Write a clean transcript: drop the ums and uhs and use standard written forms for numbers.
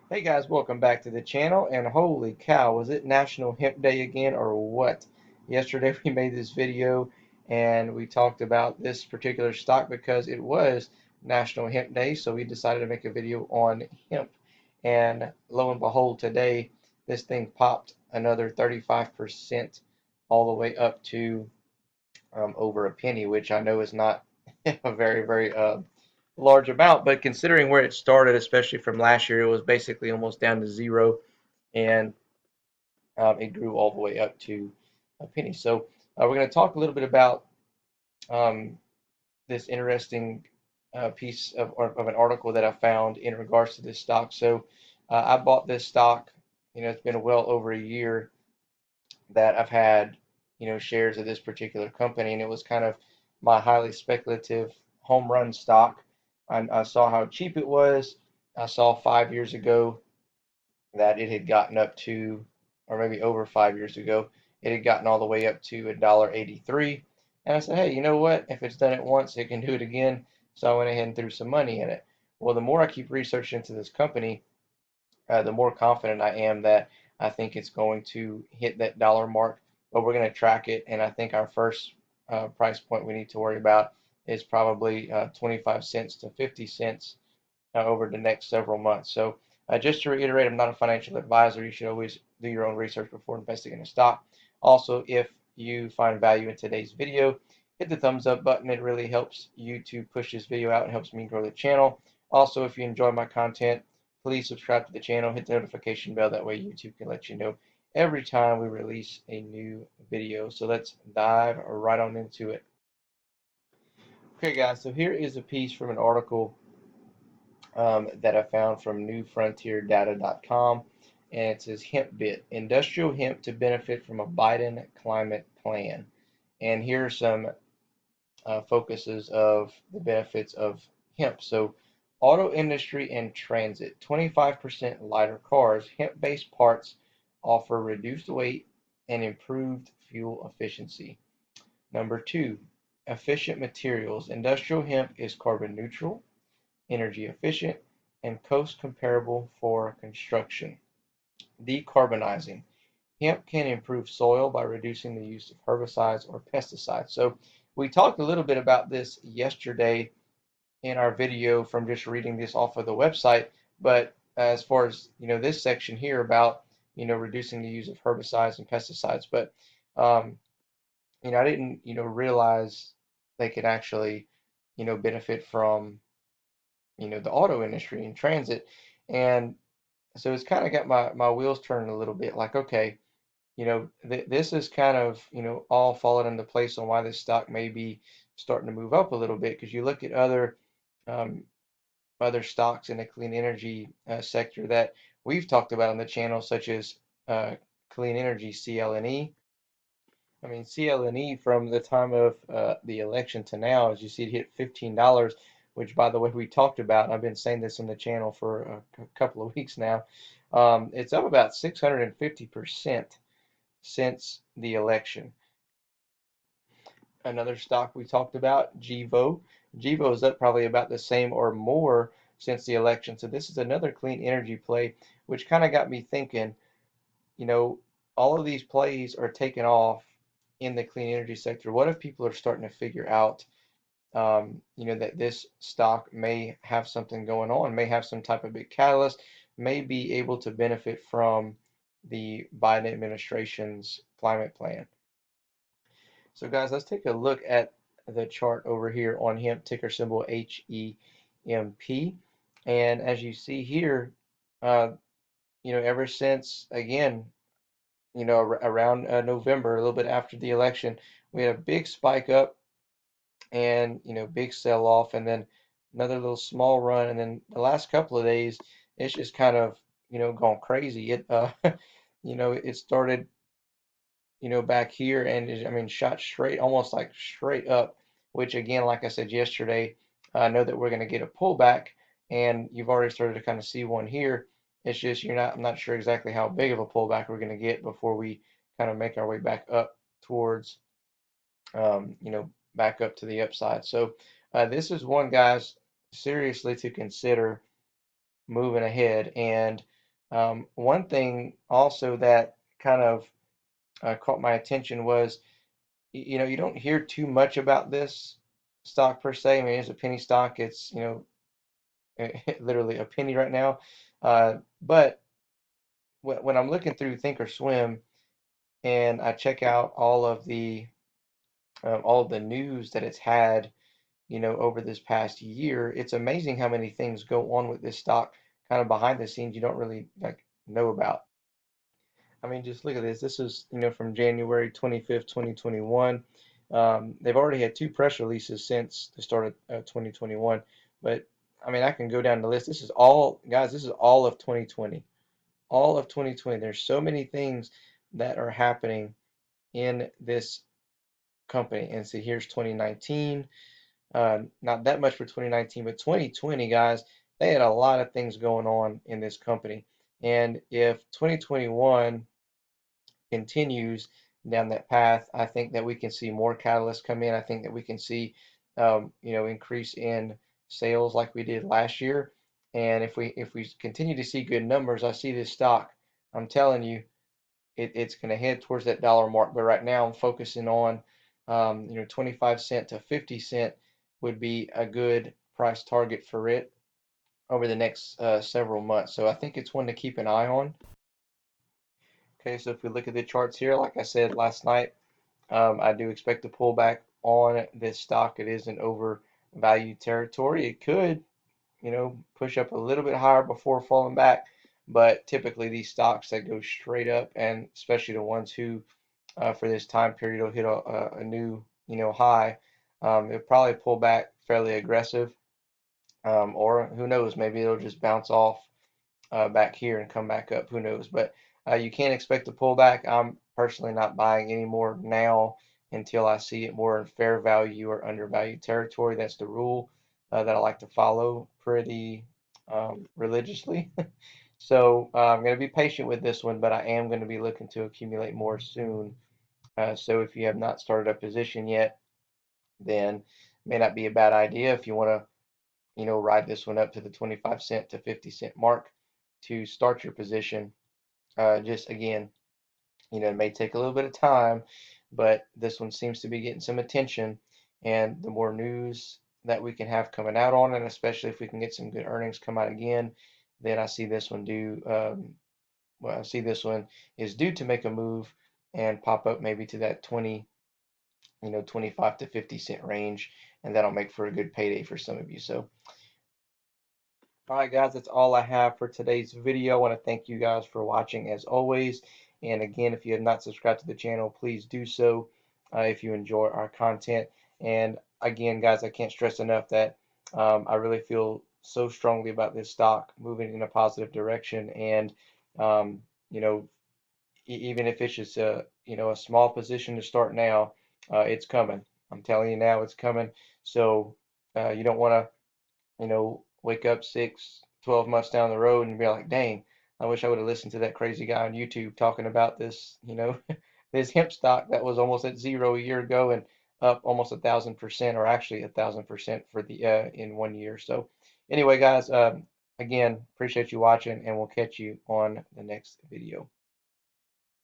Hey guys, welcome back to the channel. And holy cow, was it National Hemp Day again or what? Yesterday we made this video and we talked about this particular stock because it was National Hemp Day, so we decided to make a video on hemp. And lo and behold, today this thing popped another 35% all the way up to over a penny, which I know is not a very large amount, but considering where it started, especially from last year, it was basically almost down to zero, and it grew all the way up to a penny. So we're going to talk a little bit about um, this interesting piece of an article that I found in regards to this stock. So I bought this stock. It's been well over a year that I've had, shares of this particular company, and it was kind of my highly speculative home run stock. I saw how cheap it was. I saw 5 years ago that it had gotten up to, or maybe over 5 years ago, it had gotten all the way up to $1.83. And I said, hey, you know what? If it's done it once, it can do it again. So I went ahead and threw some money in it. Well, the more I keep researching into this company, the more confident I am that I think it's going to hit that dollar mark. But we're going to track it, and I think our first price point we need to worry about is probably 25 cents to 50 cents over the next several months. So just to reiterate, I'm not a financial advisor. You should always do your own research before investing in a stock. Also, if you find value in today's video, hit the thumbs up button. It really helps YouTube push this video out and helps me grow the channel. Also, if you enjoy my content, please subscribe to the channel, hit the notification bell. That way YouTube can let you know every time we release a new video. So let's dive right on into it. Okay, guys, so here is a piece from an article that I found from newfrontierdata.com, and it says hemp bit, industrial hemp to benefit from a Biden climate plan. And here are some focuses of the benefits of hemp. So, auto industry and transit, 25% lighter cars, hemp-based parts offer reduced weight and improved fuel efficiency. Number two, efficient materials. Industrial hemp is carbon neutral, energy efficient, and cost comparable for construction. Decarbonizing. Hemp can improve soil by reducing the use of herbicides or pesticides. So we talked a little bit about this yesterday in our video from just reading this off of the website, but as far as this section here about reducing the use of herbicides and pesticides, but um, I didn't realize they could actually benefit from the auto industry and transit. And so it's kind of got my wheels turning a little bit like, okay, this is kind of, all falling into place on why this stock may be starting to move up a little bit because you look at um, other stocks in the clean energy sector that we've talked about on the channel, such as clean energy, CLNE. I mean, CLNE from the time of the election to now, as you see, it hit $15, which, by the way, we talked about. I've been saying this on the channel for a couple of weeks now. It's up about 650% since the election. Another stock we talked about, GVO. GVO is up probably about the same or more since the election. So this is another clean energy play, which kind of got me thinking, you know, all of these plays are taking off in the clean energy sector. What if people are starting to figure out, that this stock may have something going on, may have some type of big catalyst, may be able to benefit from the Biden administration's climate plan? So, guys, let's take a look at the chart over here on hemp, ticker symbol HEMP. And as you see here, uh, ever since, again, around November, a little bit after the election, we had a big spike up and, big sell off, and then another little small run. And then the last couple of days, it's just kind of, gone crazy. It started, back here and I mean, shot straight, almost like straight up, which again, like I said yesterday, I know that we're going to get a pullback and you've already started to kind of see one here. It's just I'm not sure exactly how big of a pullback we're going to get before we kind of make our way back up towards, back up to the upside. So this is one, guys, seriously to consider moving ahead. And One thing also that kind of caught my attention was, you don't hear too much about this stock per se. I mean, it's a penny stock. It's, literally a penny right now. But when I'm looking through Thinkorswim and I check out all of the news that it's had, over this past year, it's amazing how many things go on with this stock kind of behind the scenes you don't really like know about. I mean, just look at this. This is, from January 25th, 2021. They've already had two press releases since the start of 2021. But I mean, I can go down the list. This is all, guys, this is all of 2020. All of 2020. There's so many things that are happening in this company. And so here's 2019. Not that much for 2019, but 2020, guys, they had a lot of things going on in this company. And if 2021 continues down that path, I think that we can see more catalysts come in. I think that we can see, increase in sales like we did last year. And if we continue to see good numbers, I see this stock. I'm telling you, it's going to head towards that dollar mark. But right now, I'm focusing on, 25 cent to 50 cent would be a good price target for it over the next several months. So I think it's one to keep an eye on. Okay, so if we look at the charts here, like I said last night, I do expect a pullback on this stock. It is in overvalued territory. It could, push up a little bit higher before falling back, but typically these stocks that go straight up, and especially the ones who, for this time period, will hit a new, high, it'll probably pull back fairly aggressive, or who knows, maybe it'll just bounce off back here and come back up. Who knows? But you can't expect a pullback. I'm personally not buying any more now until I see it more in fair value or undervalued territory. That's the rule that I like to follow pretty religiously. So I'm going to be patient with this one, but I am going to be looking to accumulate more soon. So if you have not started a position yet, then it may not be a bad idea if you want to, ride this one up to the 25 cent to 50 cent mark to start your position. Just again, it may take a little bit of time, but this one seems to be getting some attention. And the more news that we can have coming out on it, especially if we can get some good earnings come out again, then I see this one I see this one is due to make a move and pop up maybe to that 20, 25 to 50 cent range, and that'll make for a good payday for some of you. So all right, guys, that's all I have for today's video. I want to thank you guys for watching as always. And again, if you have not subscribed to the channel, please do so if you enjoy our content. And again, guys, I can't stress enough that I really feel so strongly about this stock moving in a positive direction. And, um, you know, even if it's just a small position to start now, it's coming. I'm telling you now, it's coming. So you don't want to, wake up 12 months down the road and be like, dang, I wish I would have listened to that crazy guy on YouTube talking about this, this hemp stock that was almost at zero a year ago and up almost 1,000%, or actually 1,000% for the in 1 year. So anyway, guys, again, appreciate you watching, and we'll catch you on the next video.